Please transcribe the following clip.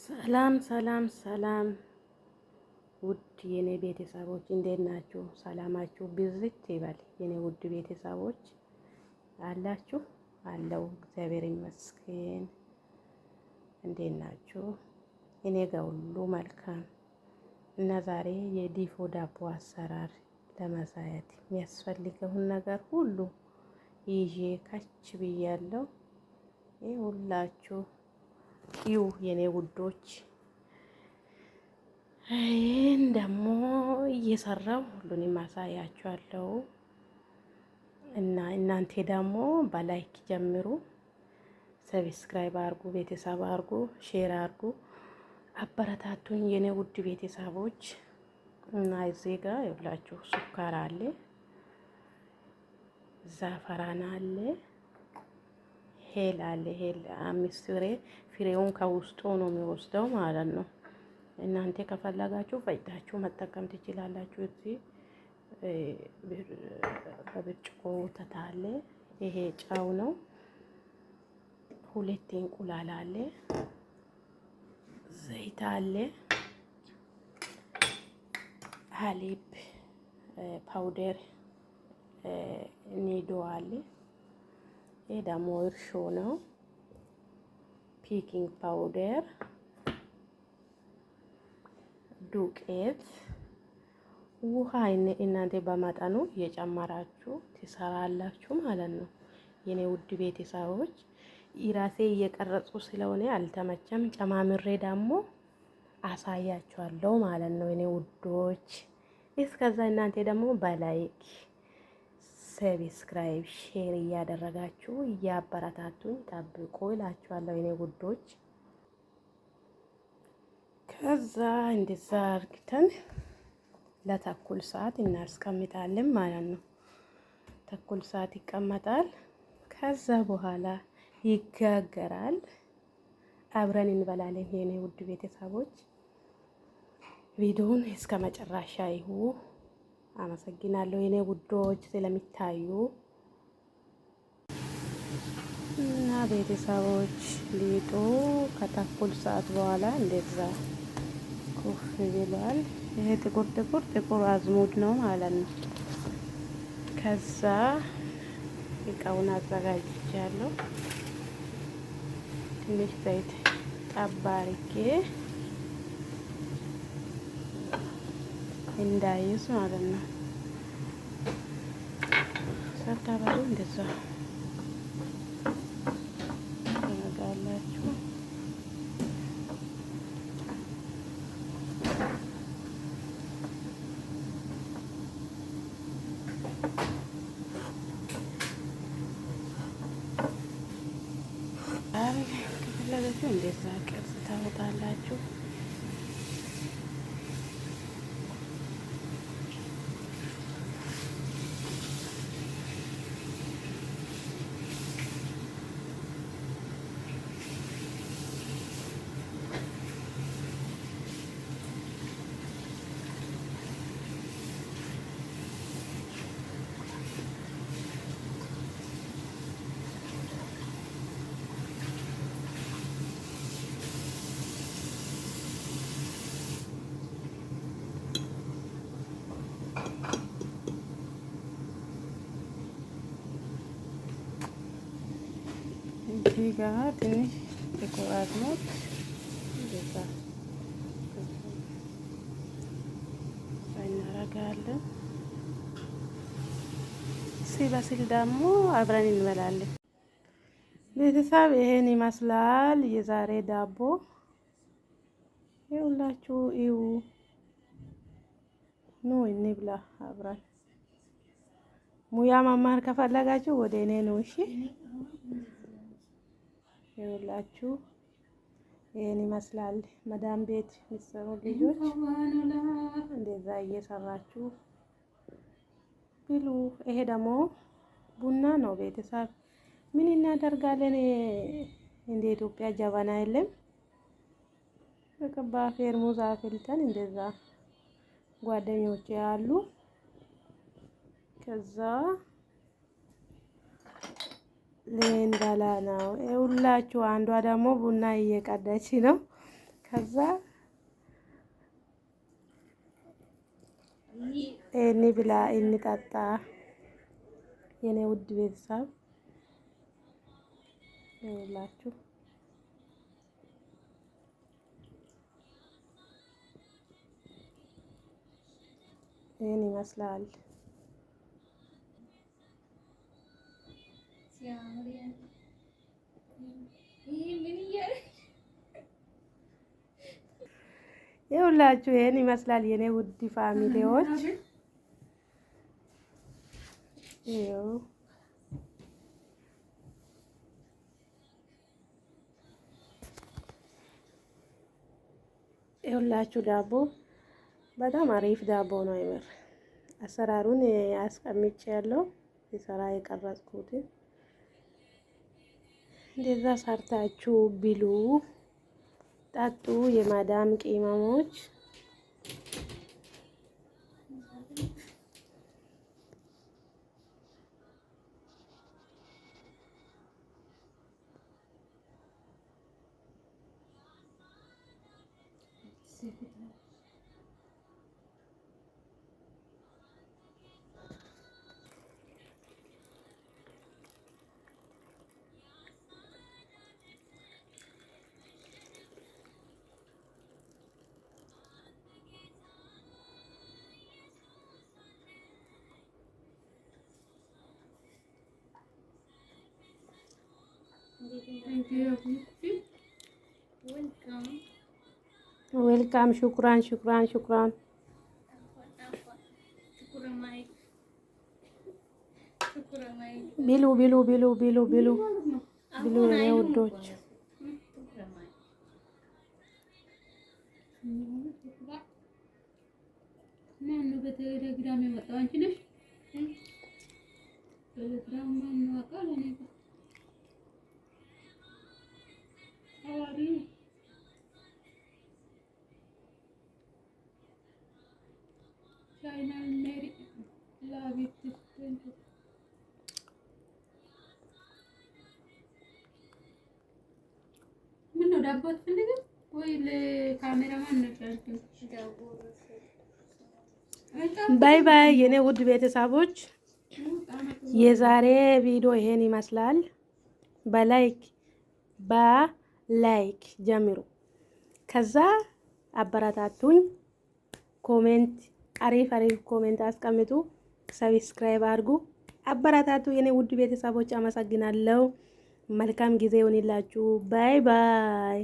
ሰላም ሰላም ሰላም ውድ የኔ ቤተሰቦች እንዴት ናችሁ? ሰላማችሁ ብዝት ይበል። የኔ ውድ ቤተሰቦች አላችሁ? አለው እግዚአብሔር ይመስገን። እንዴት ናችሁ? እኔ ጋር ሁሉ መልካም እና ዛሬ የዲፎ ዳቦ አሰራር ለማሳየት የሚያስፈልገውን ነገር ሁሉ ይዤ ከች ብያለሁ። ይህ ሁላችሁ ይሁ የኔ ውዶች፣ ይህን ደግሞ እየሰራው ሁሉንም ማሳያችኋለሁ እና እናንተ ደግሞ በላይክ ጀምሩ፣ ሰብስክራይብ አርጉ፣ ቤተሰብ አርጉ፣ ሼር አርጉ፣ አበረታቱኝ የኔ ውድ ቤተሰቦች። እና እዚህ ጋር ይኸውላችሁ ሱካር አለ፣ ዛፈራን አለ፣ ሄል አለ። ሄል 5 ፍሬውን ከውስጡ ነው የሚወስደው ማለት ነው። እናንተ ከፈለጋችሁ ፈጭታችሁ መጠቀም ትችላላችሁ። እዚህ በብርጭቆ ወተት አለ። ይሄ ጨው ነው። 2 እንቁላል አለ፣ ዘይት አለ፣ ሀሊብ ፓውደር ኒዶ አለ። ይሄ ደግሞ እርሾ ነው። ፒኪንግ ፓውደር፣ ዱቄት፣ ውሃ እናንተ በመጠኑ እየጨመራችሁ ትሰራላችሁ ማለት ነው። የኔ ውድ ቤተሰቦች ራሴ እየቀረጹ ስለሆነ አልተመቸም። ጨማምሬ ደግሞ አሳያችኋለሁ ማለት ነው የኔ ውዶች። እስከዛ እናንተ ደግሞ በላይክ ሰብስክራይብ ሼር እያደረጋችሁ እያበረታቱኝ ጠብቁ እላችኋለሁ የኔ ውዶች። ከዛ እንደዛ አርግተን ለተኩል ሰዓት እናስቀምጣለን ማለት ነው። ተኩል ሰዓት ይቀመጣል። ከዛ በኋላ ይጋገራል። አብረን እንበላለን የኔ ውድ ቤተሰቦች። ቪዲዮውን እስከ መጨረሻ ይሁ። አመሰግናለሁ የኔ ውዶች ስለሚታዩ እና ቤተሰቦች። ሊጡ ከተኩል ሰዓት በኋላ እንደዛ ኩፍ ብሏል። ይሄ ጥቁር አዝሙድ ነው ማለት ነው። ከዛ እቃውን አዘጋጅቻለሁ። ትንሽ ዘይት ጠብ አድርጌ እንዳይዝ ማለት ነው። ሳታበሉ እንደዛ ታደርጋላችሁ። ከፈለጋችሁ እንደዛ ቅርጽ ታወጣላችሁ። እዚህ ጋር ትንሽ ጥቁር አዝሙድ እንደዛ እናደርጋለን። ሲበስል ደግሞ አብረን እንበላለን። ቤተሰብ ይሄን ይመስላል የዛሬ ዳቦ። ይኸውላችሁ ይው ኑ እንብላ አብረን። ሙያ መማር ከፈለጋችሁ ወደ እኔ ነው። እሺ ይኸውላችሁ ይሄን ይመስላል። መዳም ቤት የሚሰሩ ልጆች እንደዛ እየሰራችሁ ብሉ። ይሄ ደግሞ ቡና ነው ቤተሰብ። ምን እናደርጋለን? እንደ ኢትዮጵያ ጀበና የለም። በቀባ ፌርሙዝ አፍልተን እንደዛ ጓደኞቼ ያሉ ከዛ ልንበላ ነው። ሁላችሁ አንዷ ደግሞ ቡና እየቀዳች ነው። ከዛ ብላ እንጠጣ የኔ ውድ ቤተሰብ ይላችሁ። ይሄን ይመስላል። ይኸውላችሁ ይሄን ይመስላል የኔ ውድ ፋሚሊዎች። ይኸውላችሁ ዳቦ በጣም አሪፍ ዳቦ ነው። ይመር አሰራሩን አስቀምጬ ያለው የሰራ የቀረጽኩት እንደዛ ሰርታችሁ ብሉ ጠጡ የማዳም ቅመሞች። ዌልካም ሹክራን ሹክራን ሹክራን። ብሉ ብሉ ብሉ ብሉ ብሉ ብሉ የኔ ውዶች። ምነው ዳቦ አትፈልግም ወይ? ለካሜራማን ነው። ባይ ባይ የኔ ውድ ቤተሰቦች፣ የዛሬ ቪዲዮ ይሄን ይመስላል። በላይክ ጀምሩ። ከዛ አበረታቱኝ። ኮሜንት አሪፍ ኮሜንት አስቀምጡ። ሰብስክራይብ አድርጉ። አበረታቱ የኔ ውድ ቤተሰቦች። አመሰግናለሁ። መልካም ጊዜ ይሁንላችሁ። ባይ ባይ።